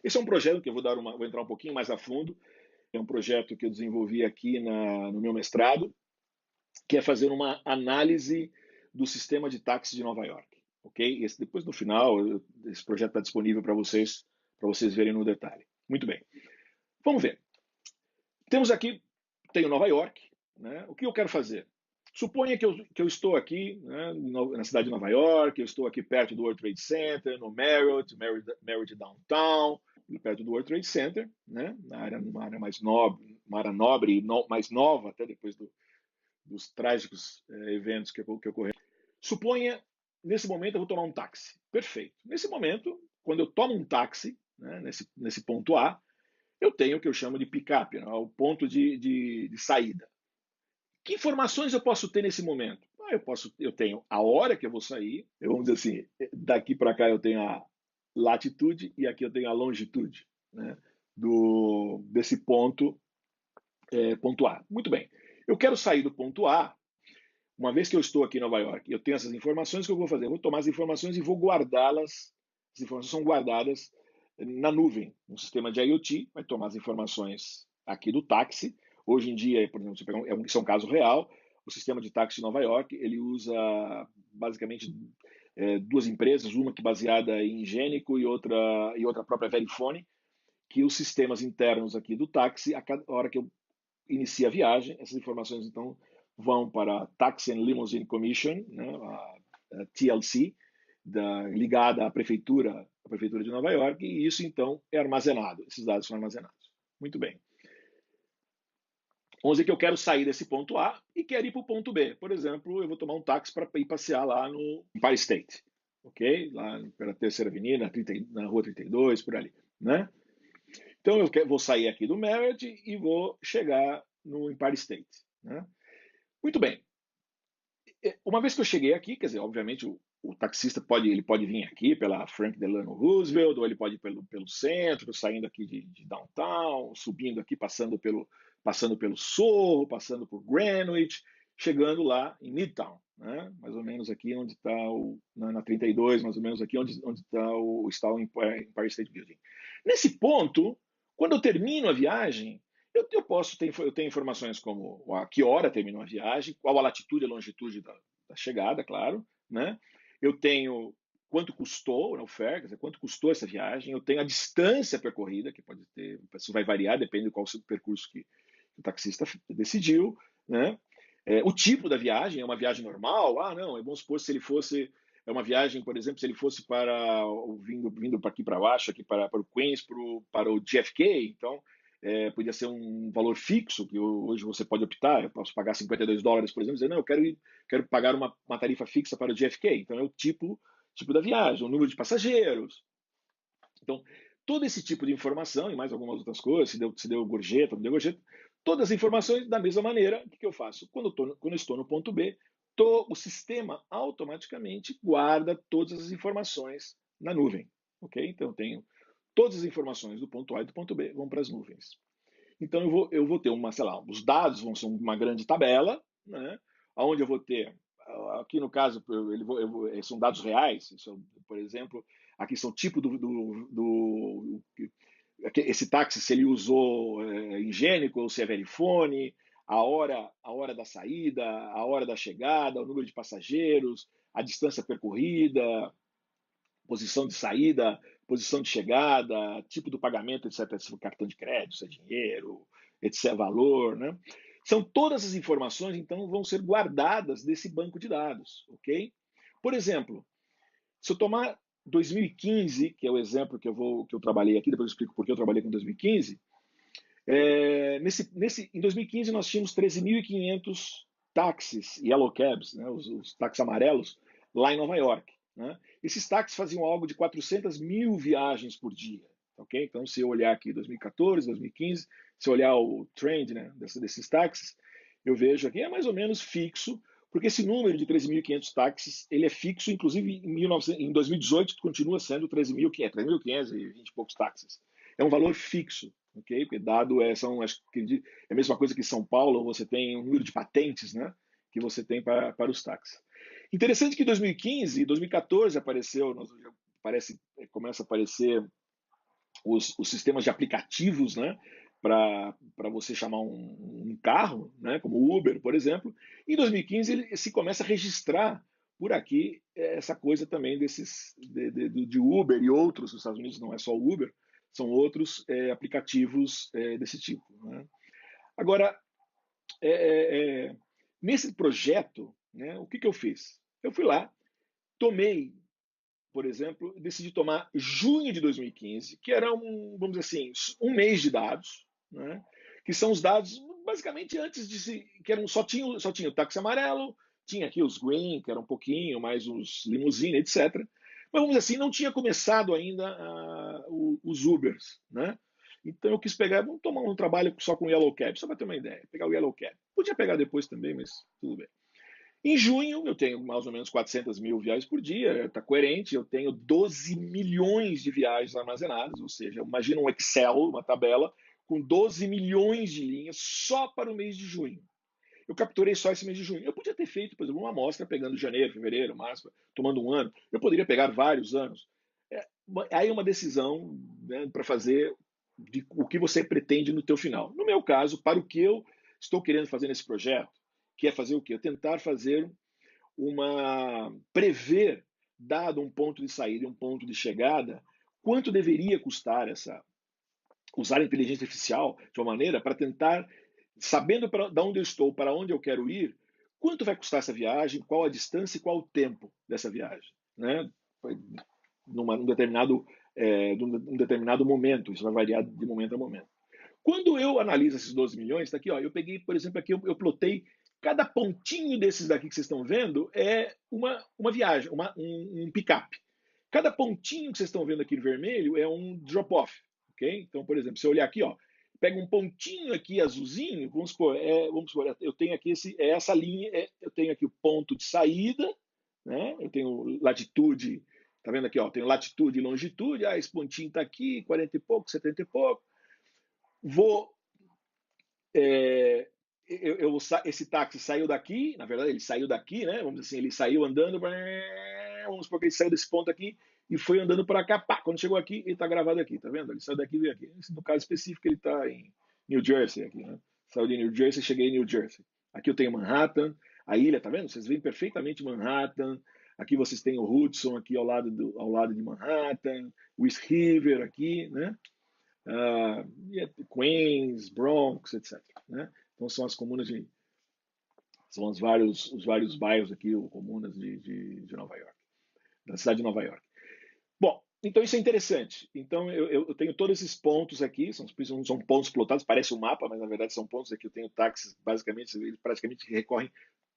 Esse é um projeto que eu vou entrar um pouquinho mais a fundo. É um projeto que eu desenvolvi aqui no meu mestrado, que é fazer uma análise do sistema de táxi de Nova York, ok? Depois no final, esse projeto está disponível para vocês verem no detalhe. Muito bem. Vamos ver. Temos aqui, tenho Nova York, né? O que eu quero fazer? Suponha que eu estou aqui, né, na cidade de Nova York, eu estou aqui perto do World Trade Center, no Marriott Downtown, perto do World Trade Center, né, uma área mais nobre, uma área nobre e mais nova, até depois dos trágicos eventos que ocorreram. Suponha, nesse momento, eu vou tomar um táxi. Perfeito. Nesse momento, quando eu tomo um táxi, né, nesse ponto A, eu tenho o que eu chamo de pick-up, né, o ponto de saída. Que informações eu posso ter nesse momento? Eu tenho a hora que eu vou sair, vamos dizer assim, daqui para cá eu tenho a latitude e aqui eu tenho a longitude, né, desse ponto A. Muito bem. Eu quero sair do ponto A. Uma vez que eu estou aqui em Nova York, eu tenho essas informações, o que eu vou fazer? Eu vou tomar as informações e vou guardá-las. As informações são guardadas na nuvem, no sistema de IoT, vai tomar as informações aqui do táxi. Hoje em dia, por exemplo, isso é um caso real, o sistema de táxi de Nova York, ele usa basicamente duas empresas, uma que é baseada em Ingênico e outra própria Verifone, que os sistemas internos aqui do táxi, a cada hora que eu inicio a viagem, essas informações então vão para a Taxi and Limousine Commission, né, a TLC, ligada à prefeitura de Nova York, e isso então é armazenado, esses dados são armazenados. Muito bem. Vamos dizer que eu quero sair desse ponto A e quero ir para o ponto B. Por exemplo, eu vou tomar um táxi para ir passear lá no Empire State, ok? Lá pela Terceira Avenida, na Rua 32, por ali, né? Então eu vou sair aqui do Marriott e vou chegar no Empire State, né? Muito bem. Uma vez que eu cheguei aqui, quer dizer, obviamente o taxista pode vir aqui pela Frank Delano Roosevelt, ou ele pode ir pelo centro, saindo aqui de downtown, subindo aqui, passando pelo Soho, passando por Greenwich, chegando lá em Midtown, né? Mais ou menos aqui onde está na 32, mais ou menos aqui onde está o Empire State Building. Nesse ponto, quando eu termino a viagem, eu tenho informações como a que hora terminou a viagem, qual a latitude e a longitude da chegada, claro, né? Eu tenho quanto custou, né, o fare, quer dizer, quanto custou essa viagem, eu tenho a distância percorrida, que pode ter, isso vai variar, depende do qual o percurso que o taxista decidiu, né? O tipo da viagem, é uma viagem normal? Ah, não, vamos supor se ele fosse uma viagem, por exemplo, se ele fosse vindo para aqui para baixo, aqui para o Queens, para o JFK, então podia ser um valor fixo, que hoje você pode optar, eu posso pagar $52, por exemplo, e dizer, não, eu quero pagar uma tarifa fixa para o JFK, então é o tipo da viagem, o número de passageiros. Então, todo esse tipo de informação, e mais algumas outras coisas, se deu gorjeta, não deu gorjeta, todas as informações da mesma maneira, o que eu faço? Quando eu estou no ponto B, o sistema automaticamente guarda todas as informações na nuvem, ok? Então, eu tenho todas as informações do ponto A e do ponto B vão para as nuvens. Então eu vou ter sei lá, os dados vão ser uma grande tabela, né? Onde eu vou ter, aqui no caso, são dados reais, por exemplo, aqui são tipo esse táxi, se ele usou Ingênico ou se é Verifone, a hora da saída, a hora da chegada, o número de passageiros, a distância percorrida, posição de saída, posição de chegada, tipo do pagamento, etc. Se for cartão de crédito, se é dinheiro, etc. Valor, né? São todas as informações, então, vão ser guardadas desse banco de dados, ok? Por exemplo, se eu tomar 2015, que é o exemplo que eu trabalhei aqui, depois eu explico por que eu trabalhei com 2015. Em 2015 nós tínhamos 13.500 táxis, yellow cabs, né, os táxis amarelos, lá em Nova York. Né? Esses táxis faziam algo de 400 mil viagens por dia. Okay? Então, se eu olhar aqui 2014, 2015, se eu olhar o trend, né, desses táxis, eu vejo aqui é mais ou menos fixo, porque esse número de 13.500 táxis ele é fixo, inclusive em 2018 continua sendo 13.500 e 20 e poucos táxis. É um valor fixo, ok? Porque acho que é a mesma coisa que em São Paulo, você tem um número de patentes, né, que você tem para os táxis. Interessante que em 2015 e 2014 começa a aparecer os sistemas de aplicativos, né, para você chamar um carro, né, como o Uber, por exemplo. Em 2015 ele se começa a registrar por aqui essa coisa também de Uber e outros, nos Estados Unidos não é só o Uber, são outros aplicativos desse tipo. Né? Agora, é, é, é, nesse projeto, né, o que, que eu fiz? Eu fui lá, tomei, por exemplo, decidi tomar junho de 2015, que era vamos dizer assim, um mês de dados, né? Que são os dados basicamente antes de se, que eram só tinha o táxi amarelo, tinha aqui os green, que era um pouquinho, mais os limousine, etc. Mas vamos dizer assim, não tinha começado ainda os Ubers, né? Então eu quis pegar, vamos tomar um trabalho só com o Yellow Cab, só para ter uma ideia, pegar o Yellow Cab. Podia pegar depois também, mas tudo bem. Em junho, eu tenho mais ou menos 400 mil viagens por dia, está coerente. Eu tenho 12 milhões de viagens armazenadas, ou seja, imagina um Excel, uma tabela, com 12 milhões de linhas só para o mês de junho. Eu capturei só esse mês de junho. Eu podia ter feito, por exemplo, uma amostra pegando janeiro, fevereiro, março, tomando um ano. Eu poderia pegar vários anos. Aí é uma decisão, né, para fazer de o que você pretende no teu final. No meu caso, para o que eu estou querendo fazer nesse projeto, que é fazer o quê? Tentar fazer prever, dado um ponto de saída e um ponto de chegada, quanto deveria custar usar a inteligência artificial de uma maneira para tentar, sabendo de onde eu estou, para onde eu quero ir, quanto vai custar essa viagem, qual a distância e qual o tempo dessa viagem, né? Num determinado momento, isso vai variar de momento a momento. Quando eu analiso esses 12 milhões, está aqui, ó, eu peguei, por exemplo, aqui eu plotei cada pontinho desses daqui que vocês estão vendo é uma viagem, um pick-up. Cada pontinho que vocês estão vendo aqui em vermelho é um drop-off, ok? Então, por exemplo, se eu olhar aqui, ó, pega um pontinho aqui azulzinho, vamos supor, eu tenho aqui essa linha, eu tenho aqui o ponto de saída, né? Eu tenho latitude, tá vendo aqui, ó, tenho latitude e longitude, esse pontinho está aqui, 40 e pouco, 70 e pouco, vou é, esse táxi saiu daqui, na verdade ele saiu daqui, né? Vamos dizer assim, ele saiu andando, vamos supor que ele saiu desse ponto aqui e foi andando para cá, pá, quando chegou aqui, ele está gravado aqui, tá vendo? Ele saiu daqui e veio aqui. No caso específico, ele está em New Jersey aqui, né? Saiu de New Jersey, cheguei em New Jersey. Aqui eu tenho Manhattan, a ilha, tá vendo? Vocês veem perfeitamente Manhattan. Aqui vocês têm o Hudson aqui ao lado de Manhattan, o East River aqui, né? Queens, Bronx, etc. Né? Então são as comunas são os vários bairros aqui, ou comunas de Nova York, da cidade de Nova York. Bom, então isso é interessante. Então eu tenho todos esses pontos aqui, são pontos plotados, parece um mapa, mas na verdade são pontos aqui. Eu tenho táxis, basicamente, eles praticamente recorrem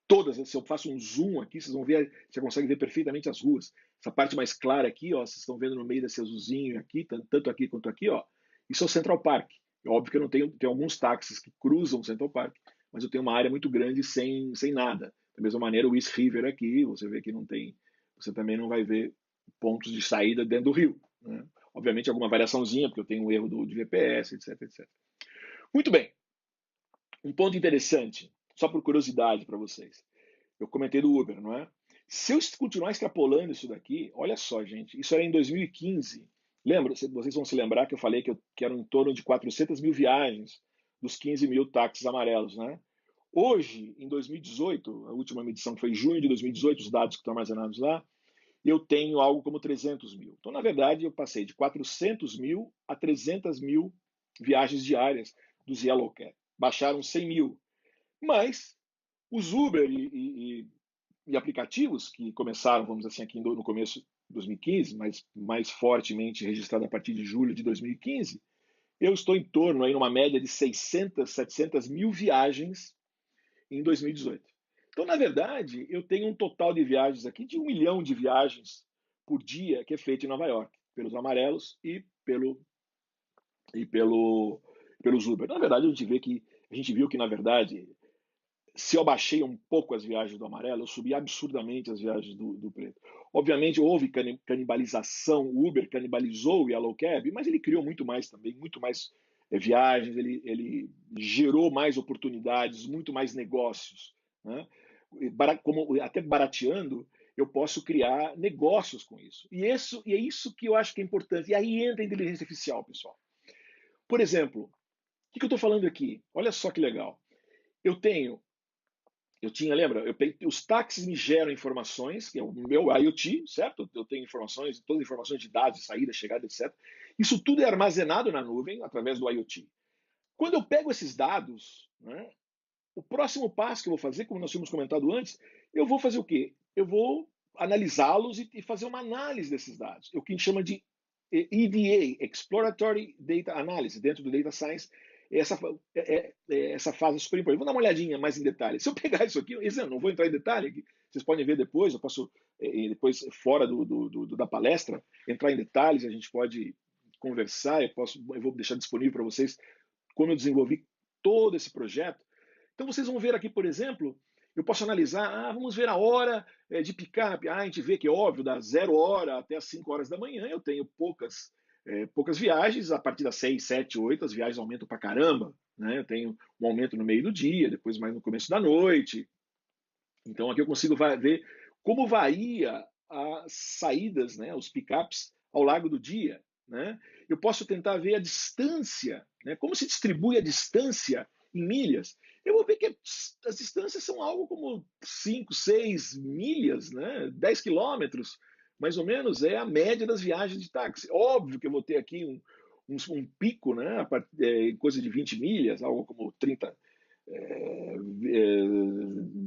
todas. Se eu faço um zoom aqui, vocês vão ver, você consegue ver perfeitamente as ruas. Essa parte mais clara aqui, ó, vocês estão vendo no meio desse azulzinho aqui, tanto aqui quanto aqui, ó. Isso é o Central Park. É óbvio que eu não tenho alguns táxis que cruzam o Central Park, mas eu tenho uma área muito grande sem nada. Da mesma maneira, o East River aqui, você vê que não tem, você também não vai ver pontos de saída dentro do rio. Né? Obviamente, alguma variaçãozinha, porque eu tenho um erro de GPS, etc, etc. Muito bem. Um ponto interessante, só por curiosidade para vocês. Eu comentei do Uber, não é? Se eu continuar extrapolando isso daqui, olha só, gente, isso era em 2015. Lembra? Vocês vão se lembrar que eu falei que eram em torno de 400 mil viagens dos 15 mil táxis amarelos, né? Hoje, em 2018, a última medição que foi em junho de 2018, os dados que estão armazenados lá, eu tenho algo como 300 mil. Então, na verdade, eu passei de 400 mil a 300 mil viagens diárias dos Yellow Cab. Baixaram 100 mil. Mas os Uber e aplicativos que começaram, vamos dizer assim, aqui no começo de 2015, mas mais fortemente registrado a partir de julho de 2015, eu estou em torno aí numa média de 600, 700 mil viagens em 2018. Então, na verdade, eu tenho um total de viagens aqui de 1 milhão de viagens por dia que é feito em Nova York, pelos amarelos e pelos Uber. Na verdade, a gente viu que, na verdade, se eu baixei um pouco as viagens do amarelo, eu subi absurdamente as viagens do preto. Obviamente, houve canibalização, o Uber canibalizou o Yellow Cab, mas ele criou muito mais viagens, ele gerou mais oportunidades, muito mais negócios. Né? Até barateando, eu posso criar negócios com isso. E é isso que eu acho que é importante. E aí entra a inteligência artificial, pessoal. Por exemplo, o que eu estou falando aqui? Olha só que legal. Eu tenho, eu tinha, lembra? Os táxis me geram informações, que é o meu IoT, certo? Eu tenho informações, todas as informações de dados, saída, chegada, etc. Isso tudo é armazenado na nuvem através do IoT. Quando eu pego esses dados, né, o próximo passo que eu vou fazer, como nós tínhamos comentado antes, eu vou fazer o quê? Eu vou analisá-los e fazer uma análise desses dados. O que a gente chama de EDA, Exploratory Data Analysis, dentro do Data Science. Essa, essa fase é super importante. Vou dar uma olhadinha mais em detalhe. Se eu pegar isso aqui, eu não vou entrar em detalhe, vocês podem ver depois, eu posso, depois, fora da palestra, entrar em detalhes, a gente pode conversar, eu vou deixar disponível para vocês como eu desenvolvi todo esse projeto. Então vocês vão ver aqui, por exemplo, eu posso analisar, vamos ver a hora de picape. A gente vê que é óbvio, da 0 hora até as 5 horas da manhã, eu tenho poucas viagens, a partir das 6, 7, 8, as viagens aumentam pra caramba. Né? Eu tenho um aumento no meio do dia, depois mais no começo da noite. Então aqui eu consigo ver como varia as saídas, né, os picapes ao largo do dia. Né? Eu posso tentar ver a distância, né, como se distribui a distância em milhas. Eu vou ver que as distâncias são algo como 5, 6 milhas, né, 10 quilômetros, mais ou menos, é a média das viagens de táxi. Óbvio que eu vou ter aqui um pico, né, coisa de 20 milhas, algo como 30,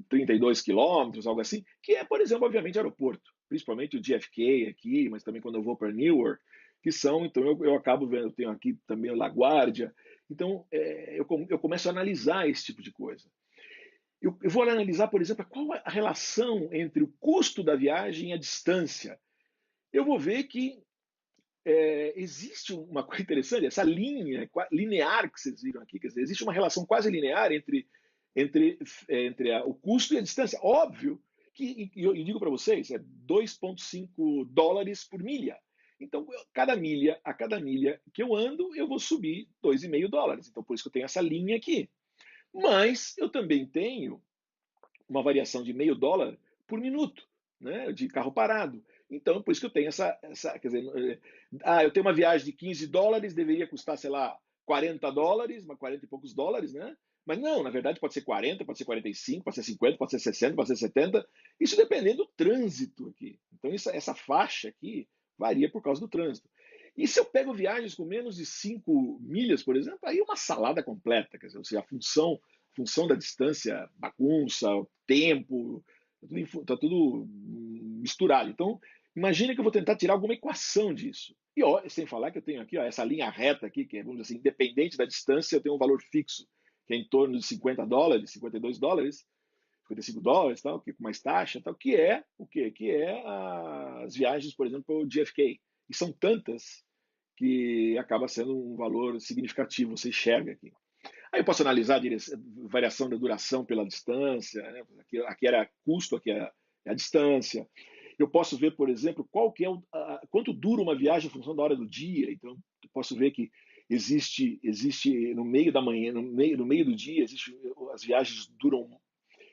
32 quilômetros, algo assim, que é, por exemplo, obviamente, aeroporto, principalmente o JFK aqui, mas também quando eu vou para Newark, que são, então eu acabo vendo, eu tenho aqui também o LaGuardia, então eu começo a analisar esse tipo de coisa. Eu vou analisar, por exemplo, qual a relação entre o custo da viagem e a distância. Eu vou ver que existe uma coisa interessante, essa linha linear que vocês viram aqui, quer dizer, existe uma relação quase linear entre o custo e a distância. Óbvio que, e eu digo para vocês, é 2,5 dólares por milha. Então, a cada milha que eu ando, eu vou subir 2,5 dólares. Então, por isso que eu tenho essa linha aqui. Mas eu também tenho uma variação de meio dólar por minuto, né, de carro parado. Então, por isso que eu tenho quer dizer, eu tenho uma viagem de 15 dólares, deveria custar, sei lá, 40 dólares, 40 e poucos dólares, né? Mas não, na verdade pode ser 40, pode ser 45, pode ser 50, pode ser 60, pode ser 70, isso dependendo do trânsito aqui. Então, essa faixa aqui varia por causa do trânsito. E se eu pego viagens com menos de 5 milhas, por exemplo, aí é uma salada completa, quer dizer, ou seja, a função da distância, bagunça, tempo, tá tudo misturado. Então, imagine que eu vou tentar tirar alguma equação disso. E ó, sem falar que eu tenho aqui ó, essa linha reta aqui, que é, vamos dizer assim, independente da distância, eu tenho um valor fixo, que é em torno de 50 dólares, 52 dólares, 55 dólares, tal, que com mais taxa, tal, que é o quê? Que é as viagens, por exemplo, para o JFK. E são tantas que acaba sendo um valor significativo, você enxerga aqui. Aí eu posso analisar a variação da duração pela distância, né? Aqui era custo, aqui é a distância. Eu posso ver, por exemplo, quanto dura uma viagem em função da hora do dia. Então, eu posso ver que existe no meio da manhã, no meio do dia, as viagens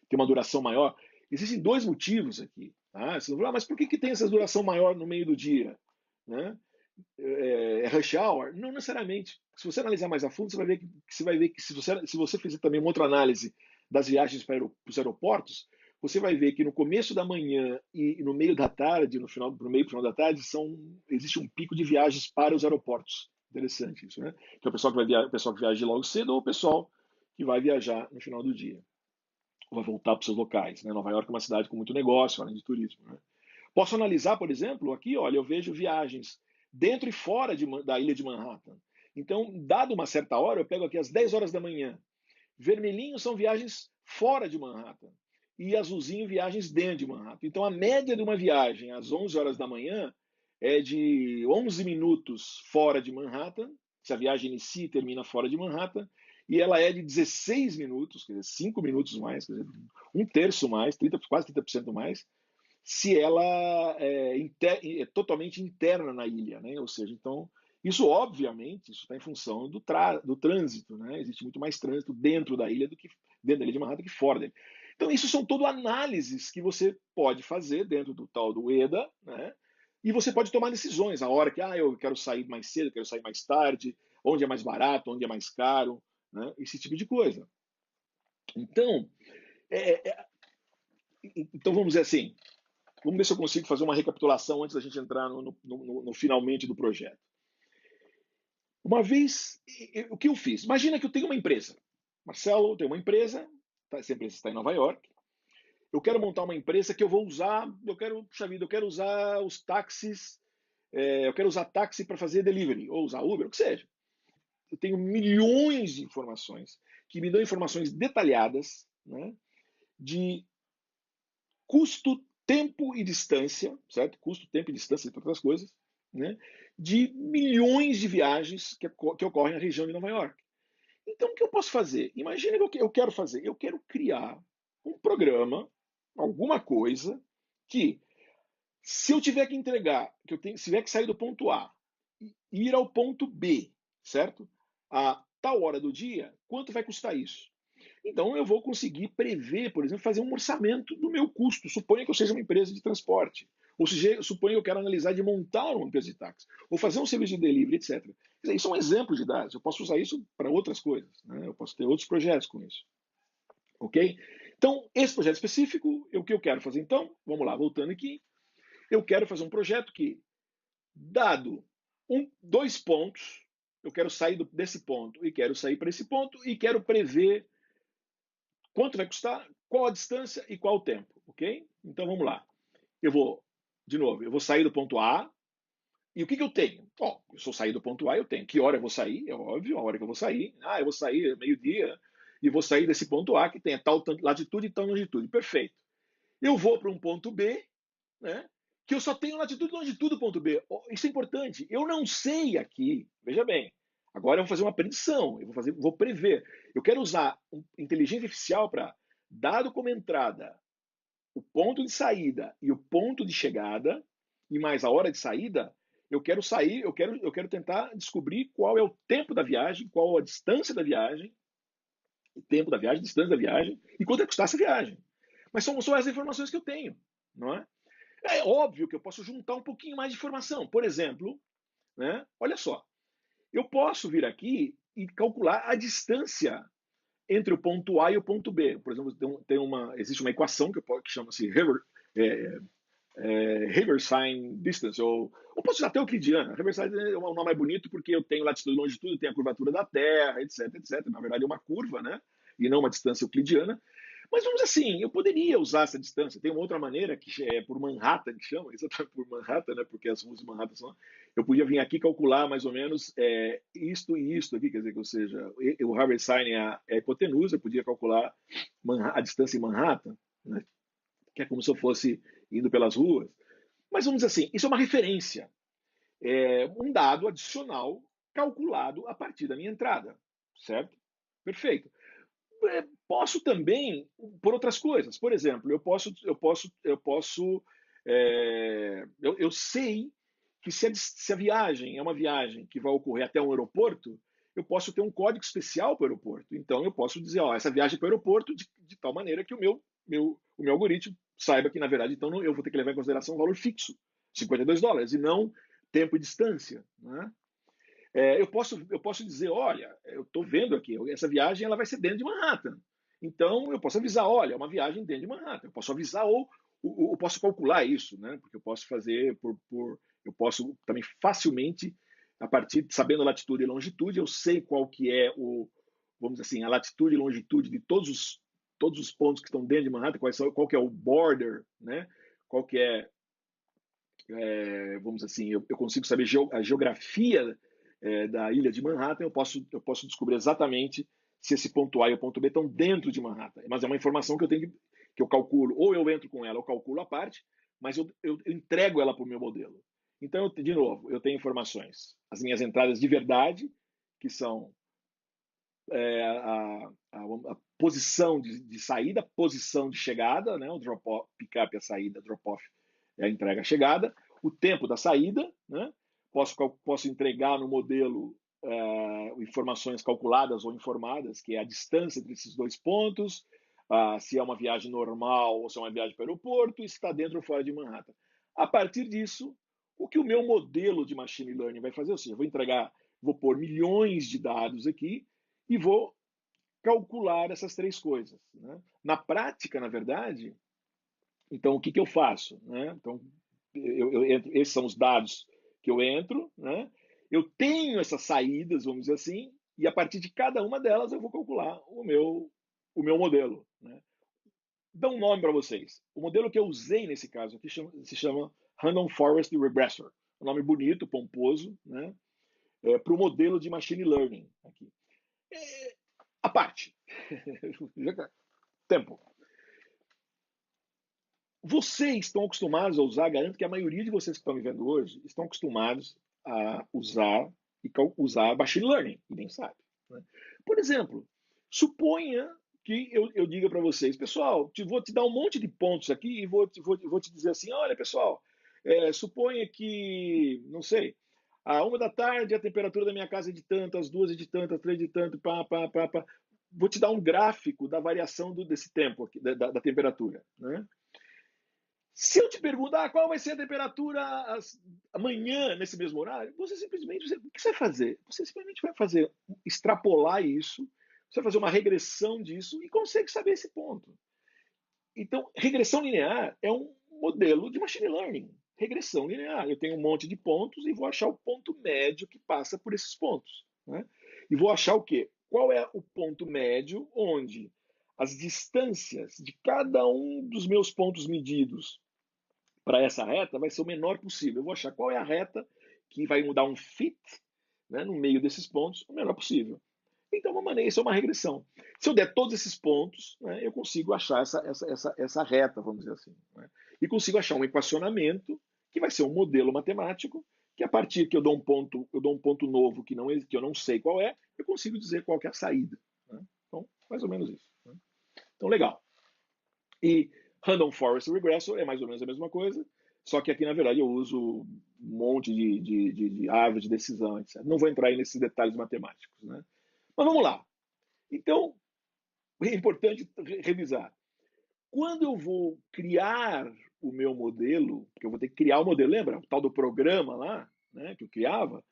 tem uma duração maior. Existem dois motivos aqui. Tá? Você vai falar, mas por que tem essa duração maior no meio do dia? Né? Rush hour? Não necessariamente. Se você analisar mais a fundo, você vai ver que se você fizer também uma outra análise das viagens para os aeroportos, você vai ver que no começo da manhã e no meio da tarde, no meio e final da tarde, existe um pico de viagens para os aeroportos. Interessante isso, né? Que é o pessoal que viaja logo cedo ou o pessoal que vai viajar no final do dia. Ou vai voltar para os seus locais. Né? Nova York é uma cidade com muito negócio, além de turismo. Né? Posso analisar, por exemplo, aqui, olha, eu vejo viagens dentro e fora da ilha de Manhattan. Então, dado uma certa hora, eu pego aqui às 10 horas da manhã. Vermelhinho são viagens fora de Manhattan. E azulzinho, viagens dentro de Manhattan. Então, a média de uma viagem às 11 horas da manhã é de 11 minutos fora de Manhattan. Se a viagem inicia e termina fora de Manhattan. E ela é de 16 minutos, quer dizer, 5 minutos mais, quer dizer, um terço mais, quase 30% mais, se ela é totalmente interna na ilha, né? Ou seja, então isso obviamente isso está em função do trânsito, né? Existe muito mais trânsito dentro da ilha de Manhattan que fora dele. Então, isso são tudo análises que você pode fazer dentro do tal do EDA, né? E você pode tomar decisões, a hora que eu quero sair mais cedo, quero sair mais tarde, onde é mais barato, onde é mais caro, né? Esse tipo de coisa. Então, é, é, então vamos dizer assim, vamos ver se eu consigo fazer uma recapitulação antes da gente entrar no finalmente do projeto. Uma vez, o que eu fiz? Imagina que eu tenho uma empresa. Marcelo, eu tenho uma empresa, essa empresa está em Nova York. Eu quero montar uma empresa que eu vou usar, puxa vida, eu quero usar os táxis, eu quero usar táxi para fazer delivery, ou usar Uber, o que seja. Eu tenho milhões de informações que me dão informações detalhadas, né, de custo, tempo e distância, certo? Custo, tempo e distância, entre outras coisas, né, de milhões de viagens que ocorrem na região de Nova York. Então, o que eu posso fazer? Imagina o que eu quero fazer. Eu quero criar um programa, alguma coisa, que, se eu tiver que entregar, se tiver que sair do ponto A e ir ao ponto B, certo? A tal hora do dia, quanto vai custar isso? Então, eu vou conseguir prever, por exemplo, fazer um orçamento do meu custo. Suponha que eu seja uma empresa de transporte. Ou seja, suponha que eu quero analisar de montar uma empresa de táxi. Ou fazer um serviço de delivery, etc. Isso é um exemplo de dados. Eu posso usar isso para outras coisas. Né? Eu posso ter outros projetos com isso. Ok? Então, esse projeto específico, o que eu quero fazer então? Vamos lá, voltando aqui. Eu quero fazer um projeto que, dado dois pontos, eu quero sair desse ponto e quero sair para esse ponto e quero prever quanto vai custar, qual a distância e qual o tempo, ok? Então vamos lá. De novo, eu vou sair do ponto A e o que eu tenho? Bom, se eu sair do ponto A, eu tenho. Que hora eu vou sair? É óbvio, a hora que eu vou sair. Eu vou sair meio-dia e vou sair desse ponto A que tem tal latitude e tal longitude. Perfeito. Eu vou para um ponto B, né? Que eu só tenho latitude e longitude do ponto B. Isso é importante. Eu não sei aqui, veja bem, agora eu vou fazer uma predição, vou prever. Eu quero usar inteligência artificial para, dado como entrada, o ponto de saída e o ponto de chegada, e mais a hora de saída, eu quero sair, eu quero tentar descobrir qual é o tempo da viagem, qual a distância da viagem, o tempo da viagem, distância da viagem, e quanto é custar essa viagem. Mas são só as informações que eu tenho, não é? É óbvio que eu posso juntar um pouquinho mais de informação. Por exemplo, né? Olha só, eu posso vir aqui e calcular a distância entre o ponto A e o ponto B. Por exemplo, existe uma equação que chama-se Riverside Distance, ou posso usar até euclidiana. Riverside é um nome mais bonito porque eu tenho latitude e longitude, tenho a curvatura da Terra, etc, etc. Na verdade é uma curva, né? E não uma distância euclidiana. Mas vamos assim, eu poderia usar essa distância. Tem uma outra maneira, que é por Manhattan, que chama, exatamente por Manhattan, né? Porque as ruas de Manhattan são. Eu podia vir aqui calcular mais ou menos isto e isto aqui, quer dizer, ou seja, o Harvard Sign é a hipotenusa, eu podia calcular a distância em Manhattan, né? Que é como se eu fosse indo pelas ruas. Mas vamos dizer assim, isso é uma referência, um dado adicional calculado a partir da minha entrada, certo? Perfeito. Posso também por outras coisas. Por exemplo, eu sei que se a viagem é uma viagem que vai ocorrer até um aeroporto, eu posso ter um código especial para o aeroporto. Então eu posso dizer, essa viagem para o aeroporto de tal maneira que o meu algoritmo saiba que, na verdade, então eu vou ter que levar em consideração um valor fixo, $52, e não tempo e distância, né? Eu posso dizer, olha, eu estou vendo aqui, essa viagem ela vai ser dentro de Manhattan. Então, eu posso avisar, olha, é uma viagem dentro de Manhattan. Eu posso avisar ou eu posso calcular isso, né? Porque eu posso fazer eu posso também facilmente, a partir sabendo a latitude e longitude, eu sei qual que é vamos dizer assim, a latitude e longitude de todos os pontos que estão dentro de Manhattan, qual que é o border, né? Qual que vamos dizer assim, eu consigo saber a geografia da ilha de Manhattan, eu posso descobrir exatamente se esse ponto A e o ponto B estão dentro de Manhattan. Mas é uma informação que eu calculo, ou eu entro com ela, ou calculo a parte, mas eu entrego ela para o meu modelo. Então, de novo, eu tenho informações, as minhas entradas de verdade, que são a posição de saída, posição de chegada, né? O drop-off, pick-up é a saída, drop-off é a entrega, a chegada, o tempo da saída, né? Posso entregar no modelo informações calculadas ou informadas, que é a distância entre esses dois pontos, se é uma viagem normal ou se é uma viagem para o aeroporto, e se está dentro ou fora de Manhattan. A partir disso, o que o meu modelo de machine learning vai fazer, ou seja, vou pôr milhões de dados aqui e vou calcular essas três coisas. Né? Na prática, na verdade, então o que, que eu faço? Né? Então, eu entro, esses são os dados que eu entro, né? Eu tenho essas saídas, vamos dizer assim, e a partir de cada uma delas eu vou calcular o meu modelo. Né? Dá um nome para vocês. O modelo que eu usei nesse caso aqui se chama Random Forest Regressor. Um nome bonito, pomposo, né? Para o modelo de machine learning aqui. A parte. Tempo. Vocês estão acostumados a usar, garanto que a maioria de vocês que estão me vendo hoje estão acostumados a usar machine learning, e nem sabe. Né? Por exemplo, suponha que eu diga para vocês, pessoal, vou te dar um monte de pontos aqui e vou te dizer assim, olha pessoal, suponha que, não sei, à 1 da tarde a temperatura da minha casa é de tanto, às 2 é de tanto, às 3 de tanto, pá, pá, pá, pá. Vou te dar um gráfico da variação desse tempo aqui, da temperatura. Né? Se eu te perguntar qual vai ser a temperatura amanhã, nesse mesmo horário, você simplesmente. O que você vai fazer? Você simplesmente vai fazer, extrapolar isso, você vai fazer uma regressão disso e consegue saber esse ponto. Então, regressão linear é um modelo de machine learning. Regressão linear. Eu tenho um monte de pontos e vou achar o ponto médio que passa por esses pontos. Né? E vou achar o quê? Qual é o ponto médio onde as distâncias de cada um dos meus pontos medidos para essa reta vai ser o menor possível. Eu vou achar qual é a reta que vai mudar um fit, né, no meio desses pontos o menor possível. Então, isso é uma regressão. Se eu der todos esses pontos, né, eu consigo achar essa reta, vamos dizer assim. Né? E consigo achar um equacionamento que vai ser um modelo matemático, que a partir que eu dou um ponto novo que eu não sei qual é, eu consigo dizer qual é a saída. Né? Então, mais ou menos isso. Né? Então, legal. E Random Forest Regressor é mais ou menos a mesma coisa, só que aqui, na verdade, eu uso um monte de árvore de decisão, etc. Não vou entrar aí nesses detalhes matemáticos. Né? Mas vamos lá. Então, é importante revisar. Quando eu vou criar o meu modelo, porque eu vou ter que criar o modelo, lembra? O tal do programa lá, né, que eu criava,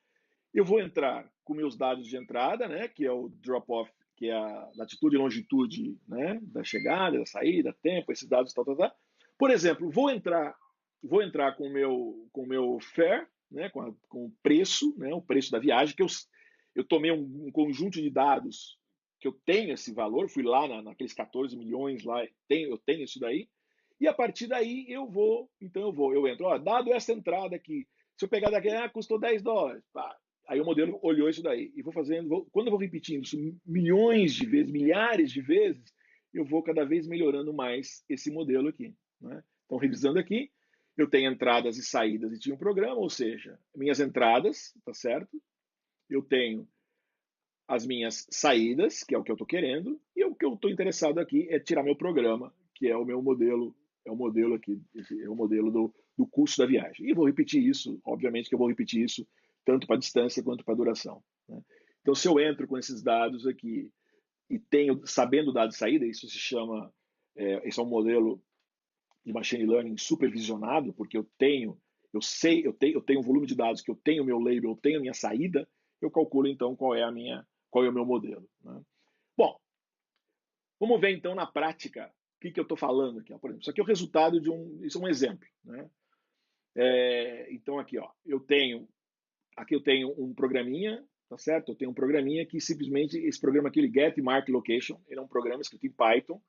eu vou entrar com meus dados de entrada, né, que é o drop-off, que é a latitude e longitude, né, da chegada, da saída, tempo, esses dados, tal, tal, tal. Por exemplo, vou entrar com o meu fare, né, com o preço, né, o preço da viagem, que eu tomei um conjunto de dados que eu tenho esse valor, fui lá naqueles 14 milhões lá, eu tenho isso daí, e a partir daí eu entro, ó, dado essa entrada aqui, se eu pegar daqui, custou $10, pá, aí o modelo olhou isso daí e vou fazendo, quando eu vou repetindo isso milhões de vezes, milhares de vezes, eu vou cada vez melhorando mais esse modelo aqui. Né? Então, revisando aqui, eu tenho entradas e saídas e tinha um programa, ou seja, minhas entradas, tá certo? Eu tenho as minhas saídas, que é o que eu estou querendo, e o que eu estou interessado aqui é tirar meu programa, que é o meu modelo, é o modelo aqui, é o modelo do custo da viagem. E vou repetir isso, obviamente que eu vou repetir isso tanto para distância quanto para duração. Né? Então, se eu entro com esses dados aqui e tenho, sabendo o dado de saída, isso se chama, esse é um modelo de machine learning supervisionado, porque eu tenho um volume de dados que eu tenho o meu label, eu tenho a minha saída, eu calculo então qual é o meu modelo. Né? Bom, vamos ver então na prática o que eu estou falando aqui. Ó. Por exemplo, isso aqui é o resultado isso é um exemplo. Né? Então aqui, ó, aqui eu tenho um programinha, tá certo? Eu tenho um programinha que simplesmente, esse programa aqui, ele get mark location, ele é um programa escrito em Python,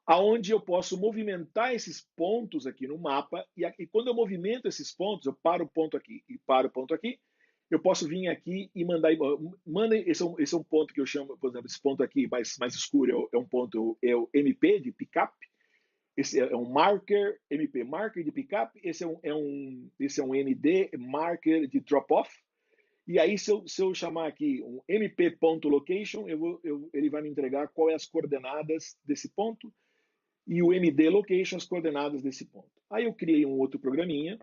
aonde eu posso movimentar esses pontos aqui no mapa, e quando eu movimento esses pontos, eu paro o ponto aqui e paro o ponto aqui, eu posso vir aqui e mandar. Esse é um ponto que eu chamo, por exemplo, esse ponto aqui mais escuro é um ponto, é o MP de pickup, esse é um marker, MP, marker de pickup, esse é um MD, marker de drop-off, e aí, se eu chamar aqui um mp.location, ele vai me entregar qual é as coordenadas desse ponto, e o MD location, as coordenadas desse ponto. Aí eu criei um outro programinha,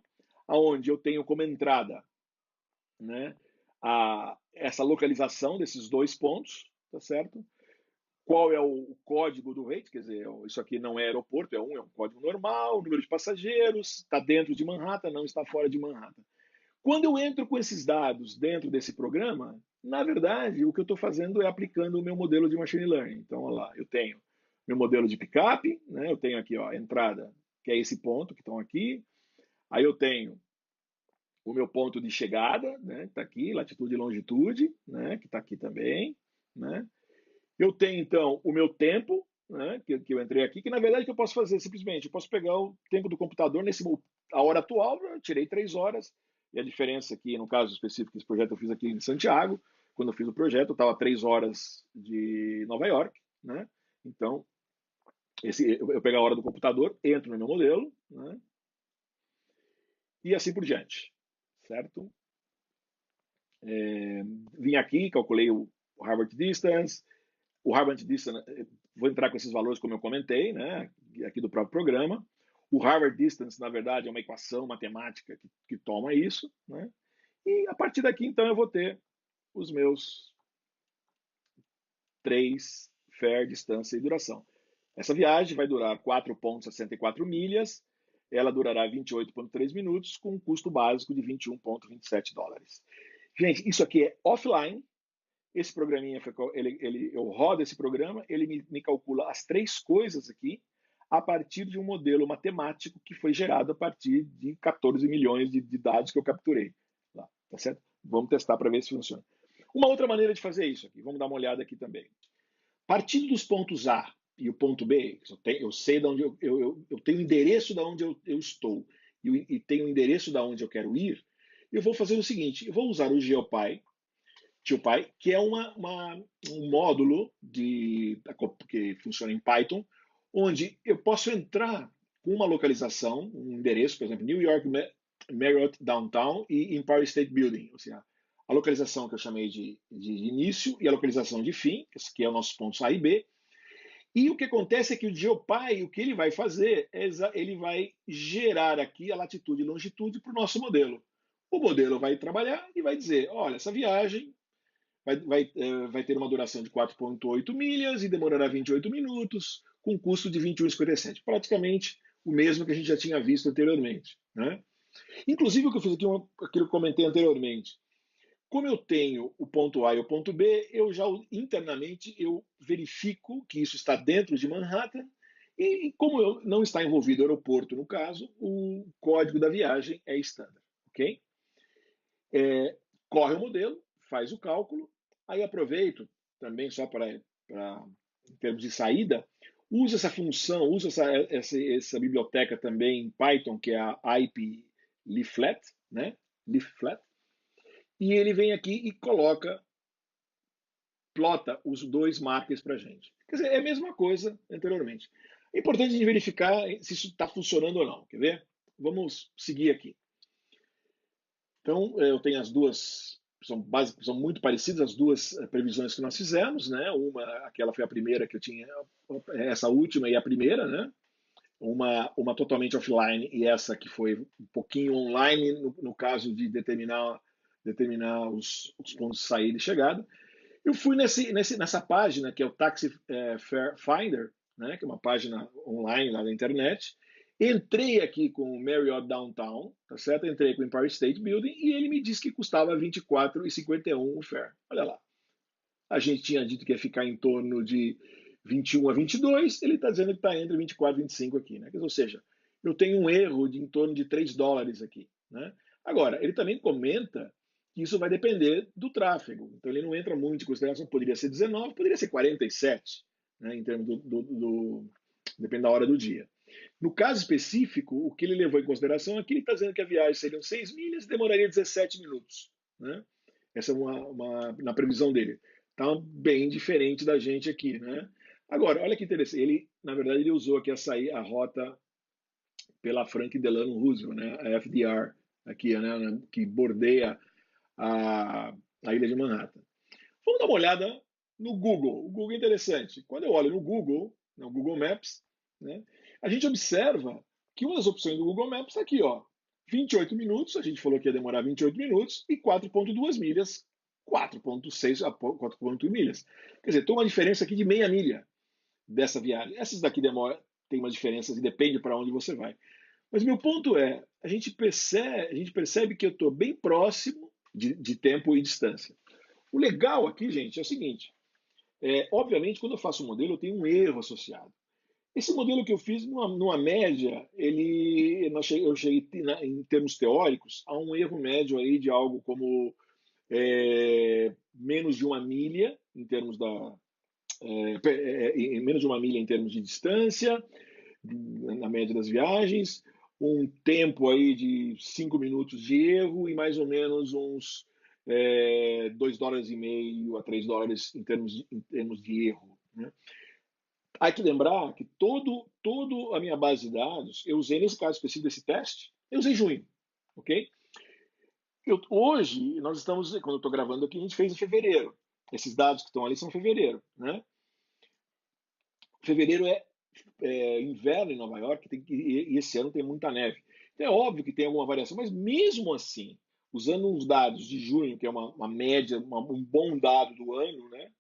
onde eu tenho como entrada, né, essa localização desses dois pontos, tá certo? qual é o código do rate, quer dizer, isso aqui não é aeroporto, é um código normal, número de passageiros, está dentro de Manhattan, não está fora de Manhattan. Quando eu entro com esses dados dentro desse programa, na verdade, o que eu estou fazendo é aplicando o meu modelo de machine learning. Então, olha lá, eu tenho meu modelo de pickup, né? Eu tenho aqui ó, a entrada, que é esse ponto que estão aqui. Aí eu tenho o meu ponto de chegada, né? Que está aqui, latitude e longitude, né? Que está aqui também, né? Eu tenho, então, o meu tempo, né? Que eu entrei aqui, que na verdade o que eu posso fazer simplesmente, eu posso pegar o tempo do computador a hora atual, eu tirei 3 horas, e a diferença aqui, no caso específico desse projeto eu fiz aqui em Santiago, quando eu fiz o projeto, eu estava 3 horas de Nova York, né? Então, eu pego a hora do computador, entro no meu modelo, né? E assim por diante, certo? Vim aqui, calculei o Harvard Distance, o Harvard Distance, vou entrar com esses valores como eu comentei, né, aqui do próprio programa. O Harvard Distance, na verdade, é uma equação matemática que toma isso, né? E a partir daqui, então, eu vou ter os meus 3 fare, distância e duração. Essa viagem vai durar 4,64 milhas, ela durará 28,3 minutos, com um custo básico de 21,27 dólares. Gente, isso aqui é offline. Esse programinha, eu rodo esse programa, ele me calcula as 3 coisas aqui a partir de um modelo matemático que foi gerado a partir de 14 milhões de dados que eu capturei. Lá, tá certo? Vamos testar para ver se funciona. Uma outra maneira de fazer isso aqui, vamos dar uma olhada aqui também. Partindo dos pontos A e o ponto B, eu sei de onde eu tenho o endereço de onde eu estou e tenho o endereço de onde eu quero ir, eu vou fazer o seguinte, eu vou usar o GeoPy, que é um módulo que funciona em Python, onde eu posso entrar com uma localização, um endereço, por exemplo, New York Marriott Downtown e Empire State Building, ou seja, a localização que eu chamei de início e a localização de fim, que é o nosso ponto A e B. E o que acontece é que o GeoPy, o que ele vai fazer, ele vai gerar aqui a latitude e longitude para o nosso modelo. O modelo vai trabalhar e vai dizer, olha, essa viagem vai ter uma duração de 4,8 milhas e demorará 28 minutos, com custo de 21,57. Praticamente o mesmo que a gente já tinha visto anteriormente. Né? Inclusive, o que eu fiz aqui, aquilo que eu comentei anteriormente. Como eu tenho o ponto A e o ponto B, eu já internamente eu verifico que isso está dentro de Manhattan e como não está envolvido o aeroporto no caso, o código da viagem é standard, ok? Corre o modelo, faz o cálculo, aí aproveito também só para em termos de saída, usa essa função, usa essa biblioteca também em Python, que é a IP Leaflet, né? Leaflet, e ele vem aqui e plota os 2 markers para a gente. Quer dizer, é a mesma coisa anteriormente. É importante a gente verificar se isso está funcionando ou não. Quer ver? Vamos seguir aqui. Então, eu tenho as duas, são muito parecidas as duas previsões que nós fizemos, né? Aquela foi a primeira que eu tinha, essa última e a primeira, né? Uma totalmente offline e essa que foi um pouquinho online, no caso de determinar os pontos de saída e chegada. Eu fui nessa página que é o Taxi Fare Finder, né, que é uma página online lá da internet. Entrei aqui com o Marriott Downtown, tá certo? Entrei com o Empire State Building e ele me disse que custava 24,51 o fare. Olha lá. A gente tinha dito que ia ficar em torno de 21 a 22, ele está dizendo que está entre 24 e 25 aqui, né? Ou seja, eu tenho um erro de em torno de 3 dólares aqui, né? Agora, ele também comenta que isso vai depender do tráfego. Então ele não entra muito em consideração, poderia ser 19, poderia ser 47, né, em termos depende da hora do dia. No caso específico, o que ele levou em consideração é que ele está dizendo que a viagem seriam 6 milhas e demoraria 17 minutos. Né? Essa é na previsão dele. Está bem diferente da gente aqui. Né? Agora, olha que interessante. Ele, na verdade, ele usou aqui a rota pela Franklin Delano Roosevelt, né? A FDR, aqui, né? Que bordeia a, a ilha de Manhattan. Vamos dar uma olhada no Google. O Google é interessante. Quando eu olho no Google Maps, né, a gente observa que uma das opções do Google Maps está aqui, ó, 28 minutos, a gente falou que ia demorar 28 minutos, e 4,2 milhas 4,6 a 4,1 milhas. Quer dizer, tem uma diferença aqui de meia milha dessa viagem. Essas daqui tem umas diferenças e depende para onde você vai. Mas meu ponto é, a gente percebe que eu estou bem próximo de tempo e distância. O legal aqui, gente, é o seguinte: obviamente, quando eu faço um modelo, eu tenho um erro associado. Esse modelo que eu fiz, numa média, eu cheguei, em termos teóricos, a um erro médio aí de algo como menos de uma milha em termos menos de uma milha em termos de distância, na média das viagens, um tempo aí de 5 minutos de erro e mais ou menos uns $2,50 a $3 em termos de erro, né? Há que lembrar que todo a minha base de dados, eu usei nesse caso específico desse teste, eu usei junho, ok? Hoje, nós estamos, quando eu estou gravando aqui, a gente fez em fevereiro. Esses dados que estão ali são fevereiro, né? Fevereiro é inverno em Nova York e esse ano tem muita neve. Então é óbvio que tem alguma variação, mas mesmo assim, usando uns dados de junho, que é uma média, um bom dado do ano, né?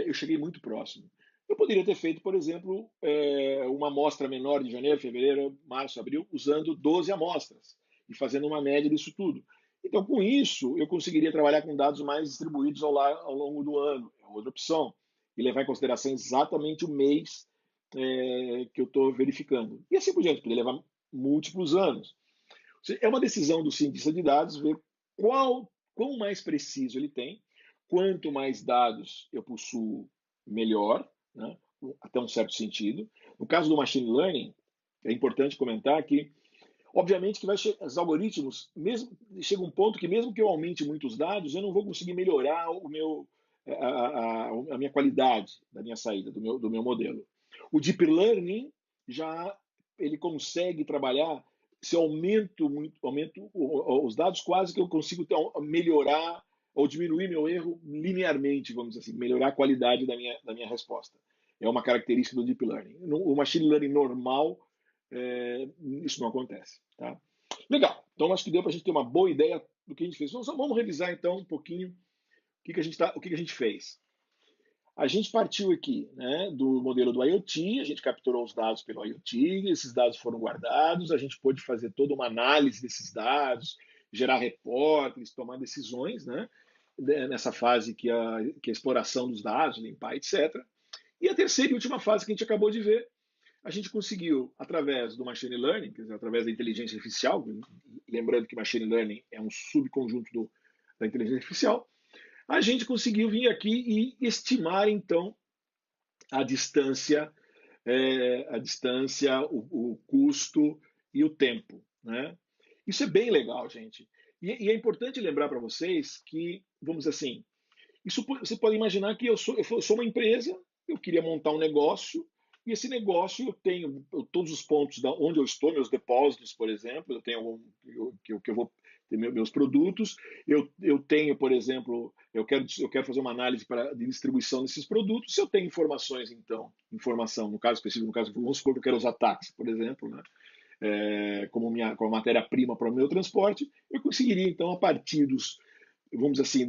Eu cheguei muito próximo. Eu poderia ter feito, por exemplo, uma amostra menor de janeiro, fevereiro, março, abril, usando 12 amostras e fazendo uma média disso tudo. Então, com isso, eu conseguiria trabalhar com dados mais distribuídos ao longo do ano, é outra opção, e levar em consideração exatamente o mês que eu estou verificando. E assim por diante, poderia levar múltiplos anos. É uma decisão do cientista de dados ver quão mais preciso ele tem, quanto mais dados eu possuo, melhor, né? Até um certo sentido. No caso do machine learning, é importante comentar que, obviamente, que os algoritmos, mesmo chega um ponto que mesmo que eu aumente muitos dados, eu não vou conseguir melhorar a minha qualidade da minha saída, do meu modelo. O deep learning já ele consegue trabalhar. Se eu aumento os dados, quase que eu consigo melhorar ou diminuir meu erro linearmente, vamos dizer assim, melhorar a qualidade da minha resposta. É uma característica do deep learning. No machine learning normal, isso não acontece. Tá? Legal. Então, acho que deu para a gente ter uma boa ideia do que a gente fez. Vamos revisar, então, um pouquinho o que a gente fez. A gente partiu aqui, né, do modelo do IoT, a gente capturou os dados pelo IoT, esses dados foram guardados, a gente pôde fazer toda uma análise desses dados, gerar reportes, tomar decisões, né, nessa fase que a exploração dos dados, limpar, etc. E a terceira e última fase que a gente acabou de ver, a gente conseguiu, através do machine learning, quer dizer, através da inteligência artificial, lembrando que machine learning é um subconjunto da inteligência artificial, a gente conseguiu vir aqui e estimar, então, a distância, o custo e o tempo, né? Isso é bem legal, gente. E é importante lembrar para vocês que, vamos dizer assim, você pode imaginar que eu sou uma empresa, eu queria montar um negócio, e esse negócio eu tenho todos os pontos onde eu estou, meus depósitos, por exemplo, eu tenho que eu vou ter meus produtos, eu tenho, por exemplo, eu quero fazer uma análise de distribuição desses produtos, se eu tenho informações, então, no caso específico, vamos supor que eu quero usar táxi, por exemplo, né? Como matéria-prima para o meu transporte, eu conseguiria, então, a partir vamos dizer assim,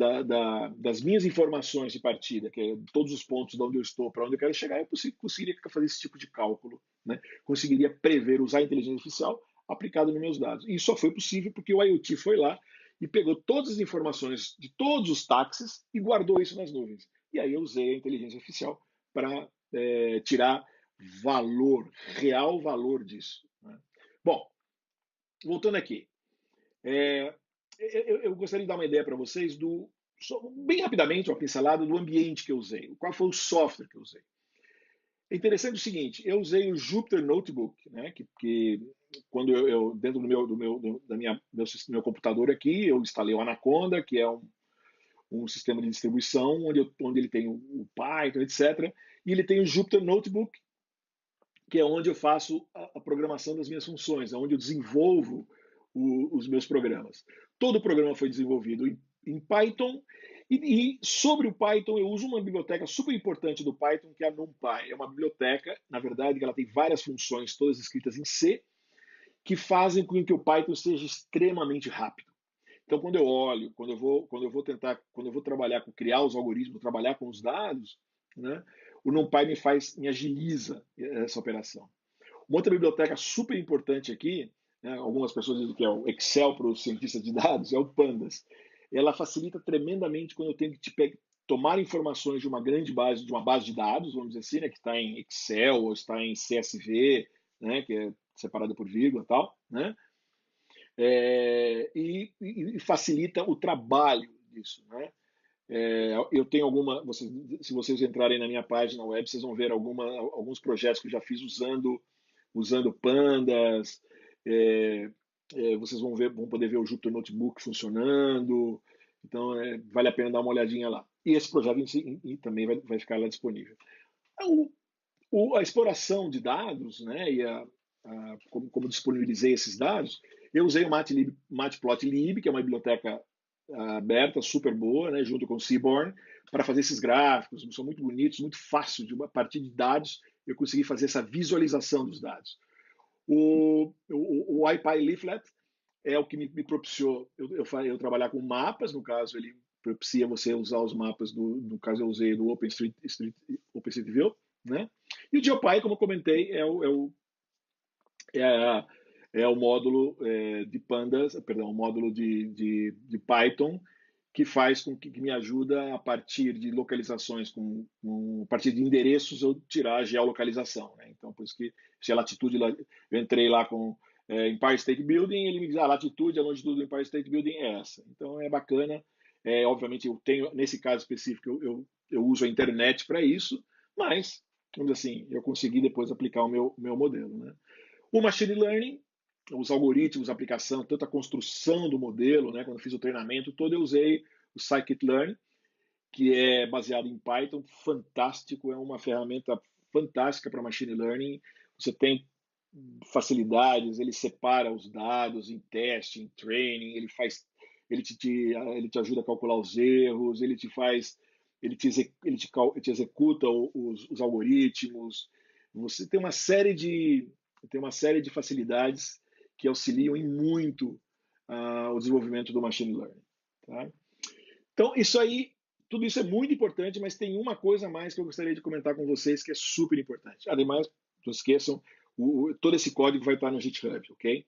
das minhas informações de partida, que é todos os pontos de onde eu estou, para onde eu quero chegar, eu conseguiria fazer esse tipo de cálculo, né? Conseguiria prever, usar a inteligência artificial aplicada nos meus dados. E isso só foi possível porque o IoT foi lá e pegou todas as informações de todos os táxis e guardou isso nas nuvens. E aí eu usei a inteligência artificial para tirar real valor disso, né? Bom, voltando aqui. Eu gostaria de dar uma ideia para vocês bem rapidamente, uma pincelada do ambiente que eu usei, qual foi o software que eu usei. É interessante o seguinte, eu usei o Jupyter Notebook, né, que quando dentro do meu computador aqui, eu instalei o Anaconda, que é um sistema de distribuição onde ele tem o Python, etc. E ele tem o Jupyter Notebook, que é onde eu faço a programação das minhas funções, onde eu desenvolvo os meus programas. Todo o programa foi desenvolvido em Python, e sobre o Python eu uso uma biblioteca super importante do Python, que é a NumPy. É uma biblioteca, na verdade, que ela tem várias funções, todas escritas em C, que fazem com que o Python seja extremamente rápido. Então, quando eu olho, quando eu vou trabalhar com criar os algoritmos, trabalhar com os dados, né, o NumPy me agiliza essa operação. Uma outra biblioteca super importante aqui, né, algumas pessoas dizem que é o Excel para os cientistas de dados, é o Pandas. Ela facilita tremendamente quando eu tenho que tomar informações de uma grande base, de uma base de dados, vamos dizer assim, né, que está em Excel ou está em CSV, né, que é separada por vírgula e tal, né, e facilita o trabalho disso, né. Eu tenho se vocês entrarem na minha página web, vocês vão ver alguns projetos que eu já fiz usando pandas. É, vocês vão poder ver o Jupyter Notebook funcionando. Então, vale a pena dar uma olhadinha lá. E esse projeto em si, também vai ficar lá disponível. A exploração de dados, né, como disponibilizei esses dados, eu usei o Matplotlib, que é uma biblioteca aberta, super boa, né, junto com o Seaborn, para fazer esses gráficos. São muito bonitos, muito fácil, a partir de dados, eu consegui fazer essa visualização dos dados. O IPyLeaflet é o que me propiciou eu trabalhar com mapas, no caso, ele propicia você usar os mapas, no caso eu usei do OpenStreetView, né? E o GeoPy, como eu comentei, é, é o módulo de Pandas, perdão, o módulo de Python que faz com que me ajuda a partir de localizações, a partir de endereços, eu tirar a geolocalização. Né? Então, por isso que se a latitude, eu entrei lá com Empire State Building, ele me diz a latitude, a longitude do Empire State Building é essa. Então, é bacana. Obviamente, eu tenho, nesse caso específico, eu uso a internet para isso, mas, vamos dizer assim, eu consegui depois aplicar o meu modelo. Né? O machine learning, os algoritmos, a aplicação, tanto a construção do modelo, né, quando eu fiz o treinamento todo, eu usei o Scikit-learn, que é baseado em Python, fantástico, é uma ferramenta fantástica para machine learning. Você tem facilidades, ele separa os dados em teste, em training, ele te ajuda a calcular os erros, ele te executa os algoritmos. Você tem uma série de facilidades que auxiliam em muito o desenvolvimento do machine learning. Tá? Então, tudo isso é muito importante, mas tem uma coisa a mais que eu gostaria de comentar com vocês que é super importante. Ademais, não esqueçam, todo esse código vai estar no GitHub, ok?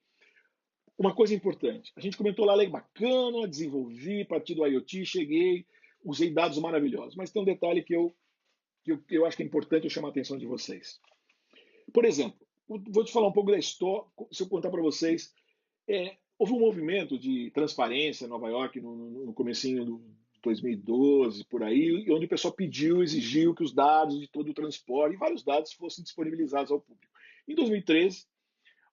Uma coisa importante, a gente comentou lá, bacana, desenvolvi, a partir do IoT, cheguei, usei dados maravilhosos, mas tem um detalhe que eu acho que é importante eu chamar a atenção de vocês. Por exemplo, vou te falar um pouco da história, se eu contar para vocês, houve um movimento de transparência em Nova York no comecinho do 2012, por aí, onde o pessoal exigiu que os dados de todo o transporte e vários dados fossem disponibilizados ao público. Em 2013,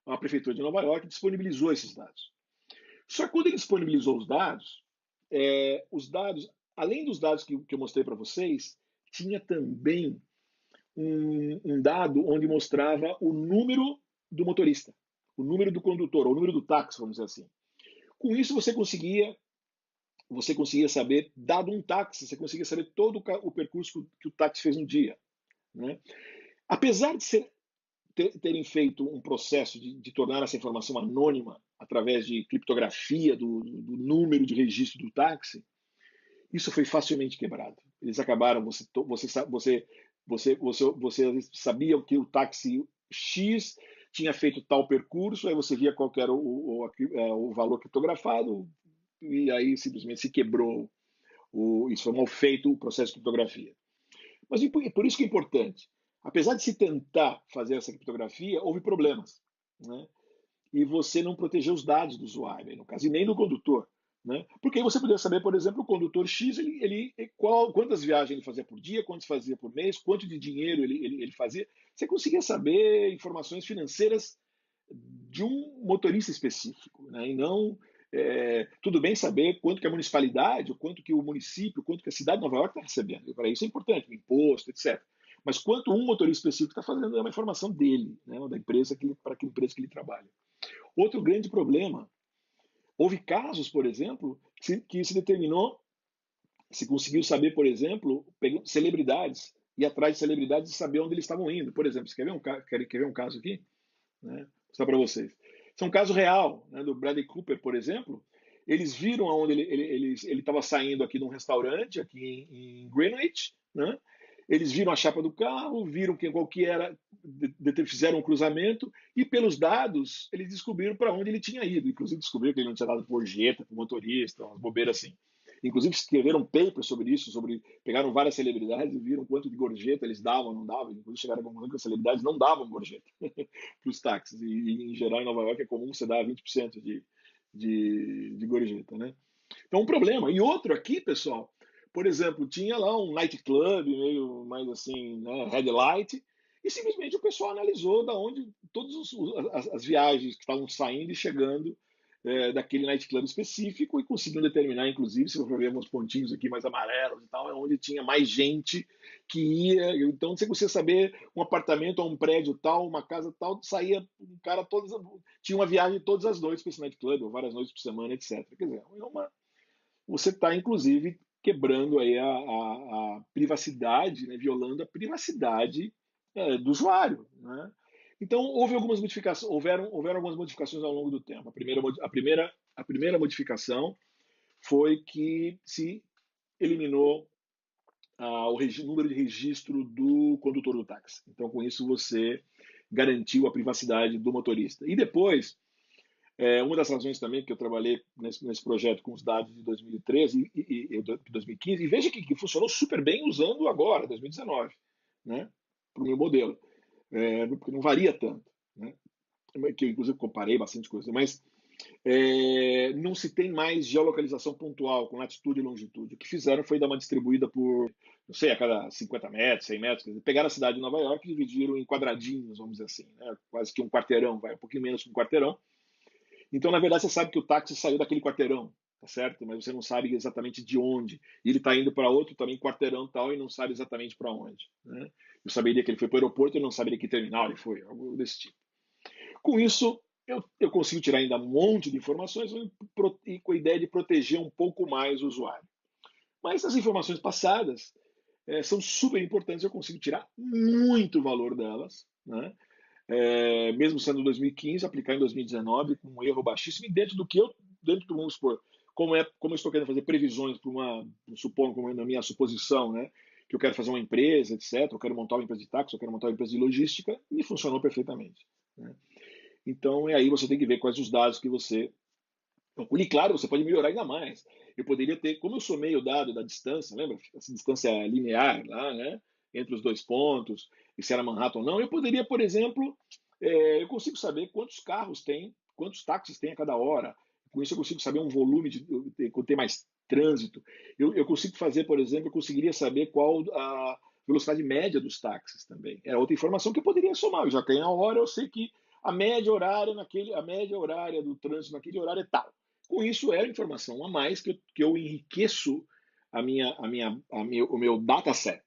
a Prefeitura de Nova York disponibilizou esses dados. Só que quando ele disponibilizou os dados, além dos dados que eu mostrei para vocês, tinha também um dado onde mostrava o número do motorista, o número do condutor, ou o número do táxi, vamos dizer assim. Com isso, você conseguia saber, dado um táxi, você conseguia saber todo o percurso que o táxi fez no dia. Né? Apesar de terem feito um processo de tornar essa informação anônima através de criptografia do número de registro do táxi, isso foi facilmente quebrado. Eles acabaram, você sabia que o táxi X tinha feito tal percurso, aí você via qual era o valor criptografado, e aí simplesmente se quebrou. Isso foi mal feito o processo de criptografia. Mas por isso que é importante. Apesar de se tentar fazer essa criptografia, houve problemas. Né? E você não protegeu os dados do usuário, no caso, e nem do condutor. Né? Porque aí você poderia saber, por exemplo, o condutor X, quantas viagens ele fazia por dia, quantas fazia por mês, quanto de dinheiro ele fazia. Você conseguia saber informações financeiras de um motorista específico, né? E não tudo bem saber quanto que a municipalidade, o quanto que o município, o quanto que a cidade de Nova York está recebendo. Para isso é importante, o imposto, etc. Mas quanto um motorista específico está fazendo é uma informação dele, né? Da empresa para que empresa que ele trabalha. Outro grande problema, houve casos, por exemplo, que se determinou, se conseguiu saber, por exemplo, celebridades, ir atrás de celebridades e saber onde eles estavam indo. Por exemplo, você quer ver um caso aqui? Né? Vou mostrar para vocês. Isso é um caso real, né, do Bradley Cooper, por exemplo. eles viram aonde ele estava saindo aqui de um restaurante, aqui em Greenwich, né? Eles viram a chapa do carro, viram qual que era, fizeram um cruzamento e pelos dados eles descobriram para onde ele tinha ido. Inclusive descobriram que ele não tinha dado gorjeta para o motorista, umas bobeiras assim. Inclusive escreveram um paper sobre isso, pegaram várias celebridades e viram quanto de gorjeta eles davam, não davam. Inclusive chegaram à conclusão que as celebridades não davam gorjeta para os táxis. E em geral em Nova York é comum você dar 20% de gorjeta, né? Então, um problema. E outro aqui, pessoal, por exemplo, tinha lá um nightclub, meio mais assim, né, red light, e simplesmente o pessoal analisou da onde todas as viagens que estavam saindo e chegando daquele nightclub específico e conseguiu determinar, inclusive, se eu for ver alguns pontinhos aqui mais amarelos e tal, é onde tinha mais gente que ia. Então, se você saber um apartamento ou um prédio tal, uma casa tal, saía um cara tinha uma viagem todas as noites para esse nightclub, ou várias noites por semana, etc. Quer dizer, você está, inclusive, quebrando aí a privacidade, né, violando a privacidade do usuário, né? Então, houve algumas modificações, houveram algumas modificações ao longo do tempo. A primeira modificação foi que se eliminou o número de registro do condutor do táxi. Então, com isso, você garantiu a privacidade do motorista. E depois, uma das razões também que eu trabalhei nesse projeto com os dados de 2013 e 2015, e veja que funcionou super bem usando agora, 2019, né, para o meu modelo, porque não varia tanto, né, que eu inclusive comparei bastante coisa, mas não se tem mais geolocalização pontual com latitude e longitude. O que fizeram foi dar uma distribuída por, não sei, a cada 50 metros, 100 metros. Quer dizer, pegaram a cidade de Nova York e dividiram em quadradinhos, vamos dizer assim, né? Quase que um quarteirão, vai um pouquinho menos que um quarteirão. Então, na verdade, você sabe que o táxi saiu daquele quarteirão, tá certo? Mas você não sabe exatamente de onde. E ele está indo para outro também quarteirão tal e não sabe exatamente para onde, né? Eu saberia que ele foi para o aeroporto e não saberia que terminal ele foi, algo desse tipo. Com isso, eu consigo tirar ainda um monte de informações e com a ideia de proteger um pouco mais o usuário. Mas as informações passadas são super importantes, eu consigo tirar muito valor delas, né? Mesmo sendo 2015, aplicar em 2019 com um erro baixíssimo, e dentro do, vamos supor, como eu estou querendo fazer previsões para supondo, como na minha suposição, né, que eu quero fazer uma empresa, etc., eu quero montar uma empresa de táxi, eu quero montar uma empresa de logística, e funcionou perfeitamente, né? Então, aí você tem que ver quais os dados que você calcula. E claro, você pode melhorar ainda mais. Eu poderia ter, como eu sou meio dado da distância, lembra? Essa distância linear lá, né? Entre os dois pontos, e se era Manhattan ou não, eu poderia, por exemplo, eu consigo saber quantos carros tem, quantos táxis tem a cada hora. Com isso eu consigo saber um volume quando tem mais trânsito. Eu consigo fazer, por exemplo, eu conseguiria saber qual a velocidade média dos táxis também. É outra informação que eu poderia somar. Eu já tenho a hora, eu sei que a média horária do trânsito naquele horário é tal. Com isso, é informação a mais que eu enriqueço o meu dataset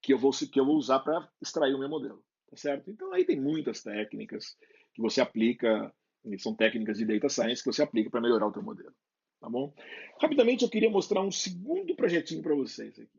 que eu vou usar para extrair o meu modelo. Tá certo? Então, aí tem muitas técnicas que você aplica, são técnicas de data science que você aplica para melhorar o teu modelo. Tá bom? Rapidamente, eu queria mostrar um segundo projetinho para vocês aqui.